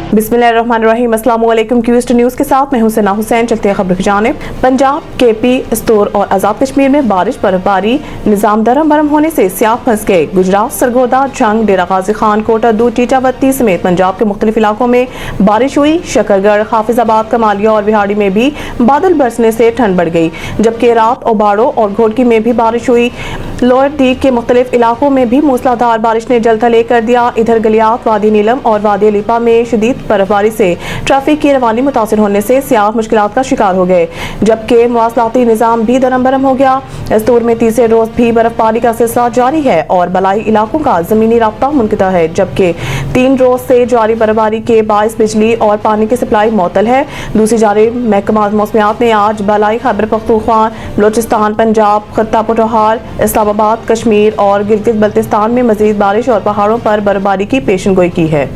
बिस्मिल्लाहिर्रहमानिर्रहीम। अस्सलाम वालेकुम। क्यूस्ट न्यूज़ के साथ मैं हुसैना हुसैन। चलते हैं खबर की जानिब। पंजाब, केपी, स्तोर और आज़ाद कश्मीर में बारिश, बर्फबारी, निज़ाम दरम बरम होने से सियाह फंस गए। गुजरात, सरगोदा, जंग, डेरा गाजी खान, कोटा, दूध, टीटावती समेत पंजाब के मुख्तलिफ इलाकों में बारिश हुई। शकरगढ़, हाफिजाबाद, कमालिया और बिहाड़ी में भी बादल बरसने से ठंड बढ़ गई, जबकि रात ओबाड़ो और घोड़की में भी बारिश हुई। लोअर दीग के मुख्तलिफ इलाकों में भी मूसलाधार बारिश ने जल थले कर दिया। इधर गलियात, वादी नीलम और वादी लिपा में शदीद बर्फबारी से ट्रैफिक की रवानी मुतासिर होने से सियाह मुश्किलात का शिकार हो गए, जबकि मवासलाती निज़ाम भी दरम बरम हो गया। स्तूर में तीसरे रोज भी बर्फबारी का सिलसिला जारी है और बलाई इलाकों का जमीनी राब्ता मुनक़ता है, जबकि 3 रोज से जारी बर्फबारी के बाइस बिजली और पानी की सप्लाई मुअत्तल है। दूसरी जानिब महकमा मौसमियात ने आज बलाई खैबर पख्तूनख्वा, बलोचिस्तान, पंजाब, खत्ता पटोहार, इस्लामाबाद, कश्मीर और गिलगित बल्तिस्तान में मजीद बारिश और पहाड़ों पर बर्फबारी की पेशनगोई की है।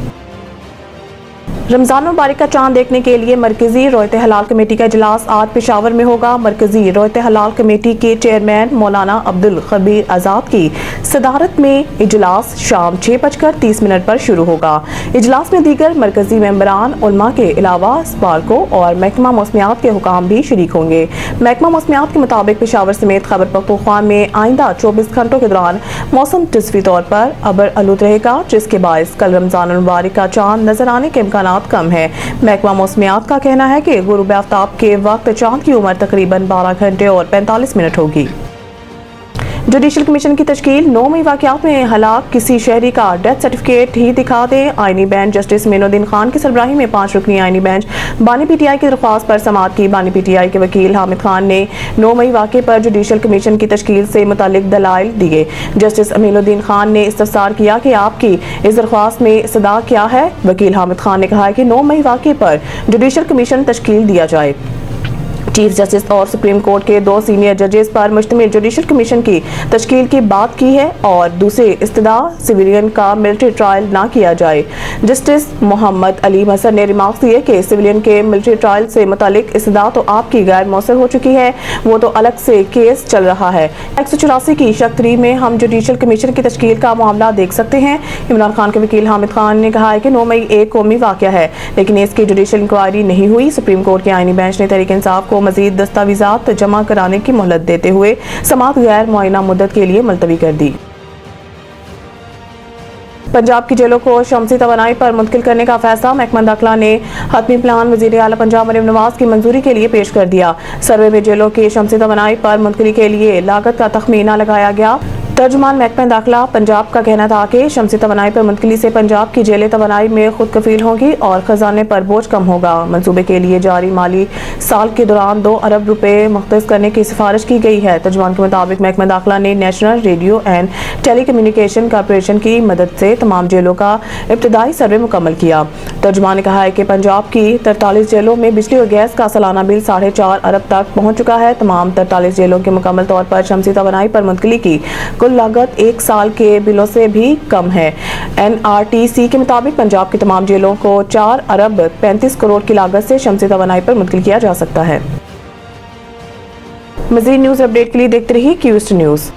रमजान मुबारक का चांद देखने के लिए मरकजी रोयत हलाल कमेटी का इजलास आज पेशावर में होगा। मरकजी रोयत हलाल कमेटी के चेयरमैन मौलाना अब्दुल खबीर आजाद की सदारत में इजलास शाम 6:30 पर शुरू होगा। इजलास में दीगर मरकजी मेंबरान, उलमा के अलावा स्पार्को और महकमा मौसमियात के हुकाम भी शरीक होंगे। महकमा मौसमियात के मुताबिक पेशावर समेत खैबर पख्तूनख्वा में आइंदा 24 घंटों के दौरान मौसम जज़वी तौर पर अबर आलूद रहेगा, जिसके बायस कल रमजान मुबारक का चांद नजर आने के इम्कानात कम है। महकमा मौसमियात का कहना है कि गुरूब आफ्ताब के वक्त चांद की उम्र तकरीबन 12 घंटे और 45 मिनट होगी। जुडिशल कमीशन की तश्कील। 9 मई वाक़यात में हलाक किसी शहरी का डेथ सर्टिफिकेट ही दिखा दे। आईनी बेंच जस्टिस मोइनुद्दीन खान की सरबराही में 5 रुकनी आईनी बेंच बानी पीटीआई की दरख्वास्त पर समाअत की। बानी पीटीआई के वकील हामिद खान ने 9 मई वाक़े पर जुडिशल कमीशन की तश्कील से मुतालिक दलाइल दिए। जस्टिस मोइनुद्दीन खान ने इस्तफसार किया कि आपकी इस दरख्वास्त में सदा क्या है। वकील हामिद खान ने कहा कि 9 मई वाक़े पर जुडिशल कमीशन तश्कील दिया जाए। चीफ जस्टिस और सुप्रीम कोर्ट के 2 सीनियर जजेस पर मुश्तमिल जुडिशल कमीशन की तश्कील की बात की है और दूसरे इस्तदा सिविलियन का मिलिट्री ट्रायल ना किया जाए। जस्टिस मोहम्मद अली हसन ने रिमार्क्स दिए कि सिविलियन के मिलिट्री ट्रायल से मुतालिक इस्तदा तो आपकी गैर मौसर हो चुकी है, वो तो अलग से केस चल रहा है। 184 की शक 3 में हम जुडिशल कमीशन की तश्कील का मामला देख सकते हैं। इमरान खान के वकील हामिद खान ने कहा है कि 9 मई एक कौमी वाक़या है, लेकिन इसकी जुडिशल इंक्वायरी नहीं हुई। सुप्रीम कोर्ट के आईनी बेंच ने तहरीक इंसाफ को मजीद दस्तावेजात जमा कराने की मोहलत देते हुए समाअत गैर मुआयना मुद्दत के लिए मुलतवी कर दी। पंजाब की जेलों को शमसी तवानाई पर मुंतकिल करने का फैसला। महकमा दाखिला ने हतमी प्लान वज़ीर आला पंजाब मरीम नवाज की मंजूरी के लिए पेश कर दिया। सर्वे में जेलों की शमसी तवानाई पर मुंतकिली के लिए लागत का तखमीना लगाया गया। तर्जुमान महकमा दाखिला पंजाब का कहना था कि शमसी तवानाई पर मुंतकिली से पंजाब की जेलें तवानाई में खुद कफील होंगी और खजाने पर बोझ कम होगा। मंसूबे के लिए जारी माली साल के दौरान 2 अरब रुपए मुख्तस करने की सिफारिश की गई है। तर्जुमान के मुताबिक महकमा दाखिला ने national radio and telecommunication corporation की मदद से तमाम जेलों का इब्तदाई सर्वे मुकम्मल किया। तर्जुमान ने कहा है कि पंजाब की 43 जेलों में बिजली और गैस का सालाना बिल 4.5 अरब तक पहुँच चुका है। तमाम 43 जेलों के मुकम्मल तौर पर शमसी तवानाई पर मुंतकिली की कुल लागत 1 साल के बिलों से भी कम है। NRTC के मुताबिक पंजाब की तमाम जेलों को 4 अरब 35 करोड़ की लागत से शमसी तवानाई पर मुंतकिल किया जा सकता है। मज़ीद न्यूज़ अपडेट के लिए देखते रहिए क्यूस्ट न्यूज़।